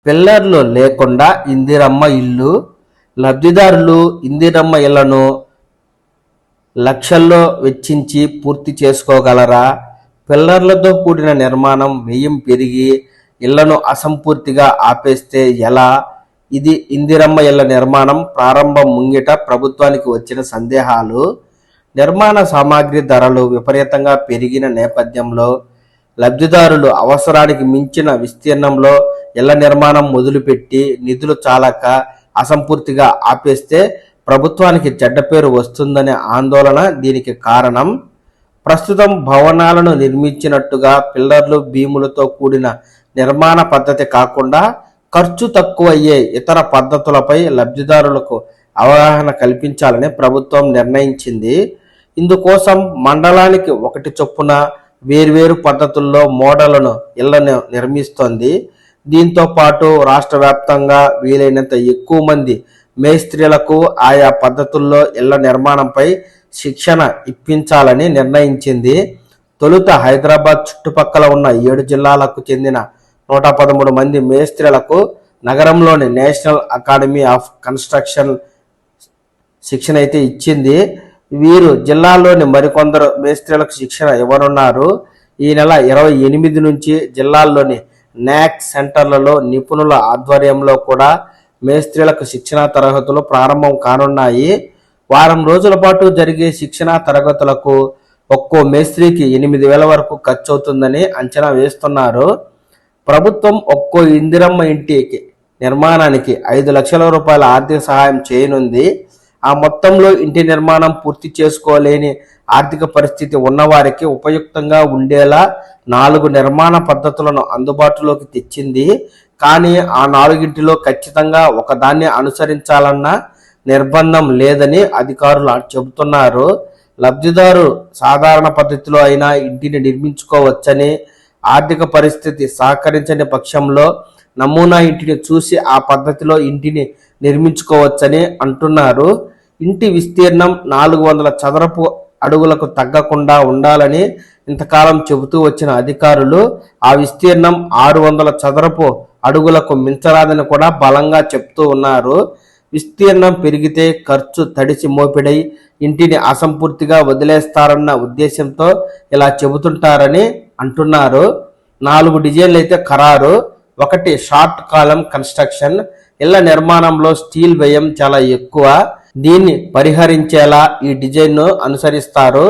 పిల్లర్లు లేకుండా ఇందిరమ్మ ఇల్లు. లబ్ధిదారులు ఇందిరమ్మ ఇళ్లను లక్షల్లో వెచ్చించి పూర్తి చేసుకోగలరా? పిల్లర్లతో కూడిన నిర్మాణం వ్యయం పెరిగి ఇళ్లను అసంపూర్తిగా ఆపేస్తే ఎలా? ఇది ఇందిరమ్మ ఇళ్ల నిర్మాణం ప్రారంభం ముంగిట ప్రభుత్వానికి వచ్చిన సందేహాలు. నిర్మాణ సామాగ్రి ధరలు విపరీతంగా పెరిగిన నేపథ్యంలో లబ్ధిదారులు అవసరానికి మించిన విస్తీర్ణంలో ఇళ్ల నిర్మాణం మొదలుపెట్టి నిధులు చాలక అసంపూర్తిగా ఆపేస్తే ప్రభుత్వానికి చెడ్డ పేరు వస్తుందనే ఆందోళన దీనికి కారణం. ప్రస్తుతం భవనాలను నిర్మించినట్టుగా పిల్లర్లు బీములతో కూడిన నిర్మాణ పద్ధతి కాకుండా ఖర్చు తక్కువయ్యే ఇతర పద్ధతులపై లబ్ధిదారులకు అవగాహన కల్పించాలని ప్రభుత్వం నిర్ణయించింది. ఇందుకోసం మండలానికి ఒకటి చొప్పున వేర్వేరు పద్ధతుల్లో మోడళ్లను ఇళ్లను నిర్మిస్తోంది. దీంతో పాటు రాష్ట్ర వ్యాప్తంగా వీలైనంత ఎక్కువ మంది మేస్త్రీలకు ఆయా పద్ధతుల్లో ఇళ్ల నిర్మాణంపై శిక్షణ ఇప్పించాలని నిర్ణయించింది. తొలుత హైదరాబాద్ చుట్టుపక్కల ఉన్న 7 జిల్లాలకు చెందిన 113 మంది మేస్త్రీలకు నగరంలోని నేషనల్ అకాడమీ ఆఫ్ కన్స్ట్రక్షన్ శిక్షణ అయితే ఇచ్చింది. వీరు జిల్లాలోని మరికొందరు మేస్త్రీలకు శిక్షణ ఇవ్వనున్నారు. ఈ నెల 28 నుంచి జిల్లాల్లోని నాక్ సెంటర్లలో నిపుణుల ఆధ్వర్యంలో కూడా మేస్త్రీలకు శిక్షణా తరగతులు ప్రారంభం కానున్నాయి. వారం రోజుల పాటు జరిగే శిక్షణా తరగతులకు ఒక్కో మేస్త్రికి 8,000 వరకు ఖర్చు అవుతుందని అంచనా వేస్తున్నారు. ప్రభుత్వం ఒక్కో ఇందిరమ్మ ఇంటికి నిర్మాణానికి 5 లక్షల రూపాయల ఆర్థిక సహాయం చేయనుంది. ఆ మొత్తంలో ఇంటి నిర్మాణం పూర్తి చేసుకోలేని ఆర్థిక పరిస్థితి ఉన్నవారికి ఉపయుక్తంగా ఉండేలా 4 నిర్మాణ పద్ధతులను అందుబాటులోకి తెచ్చింది. కానీ ఆ 4గింటిలో ఖచ్చితంగా ఒకదాన్ని అనుసరించాలన్న నిర్బంధం లేదని అధికారులు చెబుతున్నారు. లబ్ధిదారు సాధారణ పద్ధతిలో అయినా ఇంటిని నిర్మించుకోవచ్చని, ఆర్థిక పరిస్థితి సహకరించని పక్షంలో నమూనా ఇంటిని చూసి ఆ పద్ధతిలో ఇంటిని నిర్మించుకోవచ్చని అంటున్నారు. ఇంటి విస్తీర్ణం 400 చదరపు అడుగులకు తగ్గకుండా ఉండాలని ఇంతకాలం చెబుతూ వచ్చిన అధికారులు ఆ విస్తీర్ణం 600 చదరపు అడుగులకు మించరాదని కూడా బలంగా చెప్తూ ఉన్నారు. విస్తీర్ణం పెరిగితే ఖర్చు తడిసి మోపిడై ఇంటిని అసంపూర్తిగా వదిలేస్తారన్న ఉద్దేశంతో ఇలా చెబుతుంటారని అంటున్నారు. 4 డిజైన్లు అయితే ఖరారు. 1 షార్ట్ కాలమ్ కన్స్ట్రక్షన్. ఇళ్ల నిర్మాణంలో స్టీల్ వ్యయం చాలా ఎక్కువ. దీన్ని పరిహరించేలా ఈ డిజైన్ను అనుసరిస్తారు.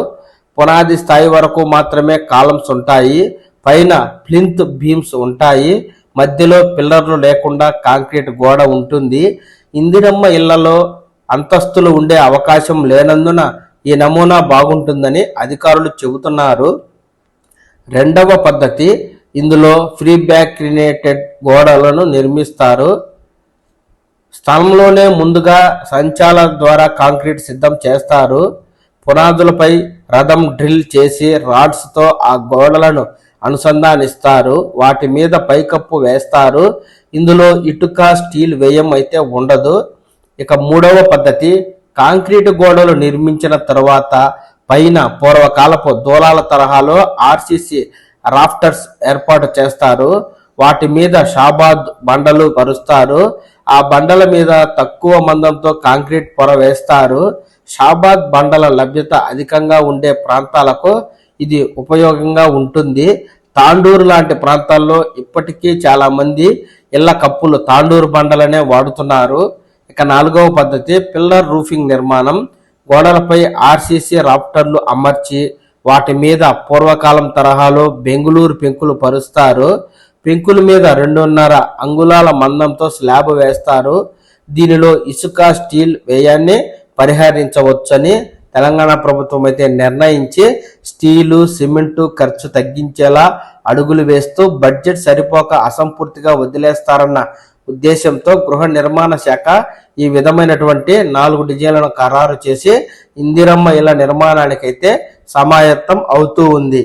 పునాది స్థాయి వరకు మాత్రమే కాలమ్స్ ఉంటాయి. పైన ప్లింత్ బీమ్స్ ఉంటాయి. మధ్యలో పిల్లర్లు లేకుండా కాంక్రీట్ గోడ ఉంటుంది. ఇందిరమ్మ ఇళ్లలో అంతస్తులు ఉండే అవకాశం లేనందున ఈ నమూనా బాగుంటుందని అధికారులు చెబుతున్నారు. రెండవ పద్ధతి, ఇందులో ప్రీఫ్యాబ్రికేటెడ్ గోడలను నిర్మిస్తారు. స్థలంలోనే ముందుగా సంచాల ద్వారా కాంక్రీట్ సిద్ధం చేస్తారు. పునాదులపై రథం డ్రిల్ చేసి రాడ్స్తో ఆ గోడలను అనుసంధానిస్తారు. వాటి మీద పైకప్పు వేస్తారు. ఇందులో ఇటుక, స్టీల్ వ్యయం అయితే ఉండదు. ఇక మూడవ పద్ధతి, కాంక్రీటు గోడలు నిర్మించిన తర్వాత పైన పూర్వకాలపు దూలాల తరహాలో ఆర్సీసీ రాఫ్టర్స్ ఏర్పాటు చేస్తారు. వాటి మీద షాబాద్ బండలు పరుస్తారు. ఆ బండల మీద తక్కువ మందంతో కాంక్రీట్ పొర వేస్తారు. షాబాద్ బండల లభ్యత అధికంగా ఉండే ప్రాంతాలకు ఇది ఉపయోగంగా ఉంటుంది. తాండూరు లాంటి ప్రాంతాల్లో ఇప్పటికీ చాలా మంది ఇళ్ల కప్పులు తాండూరు బండలనే వాడుతున్నారు. ఇక 4వ పద్ధతి, పిల్లర్ రూఫింగ్ నిర్మాణం. గోడలపై ఆర్సీసీ రాఫ్టర్లు అమర్చి వాటి మీద పూర్వకాలం తరహాలో బెంగుళూరు పెంకులు పరుస్తారు. పెంకుల మీద 2.5 అంగుళాల మందంతో స్లాబ్ వేస్తారు. దీనిలో ఇసుక, స్టీల్ వ్యయాన్ని పరిహరించవచ్చని తెలంగాణ ప్రభుత్వం అయితే నిర్ణయించి స్టీలు, సిమెంటు ఖర్చు తగ్గించేలా అడుగులు వేస్తూ బడ్జెట్ సరిపోక అసంపూర్తిగా వదిలేస్తారన్న ఉద్దేశంతో గృహ నిర్మాణ శాఖ ఈ విధమైనటువంటి 4 డిజైన్లను ఖరారు చేసి ఇందిరమ్మ ఇళ్ల నిర్మాణానికైతే సమాయత్తం అవుతూ ఉంది.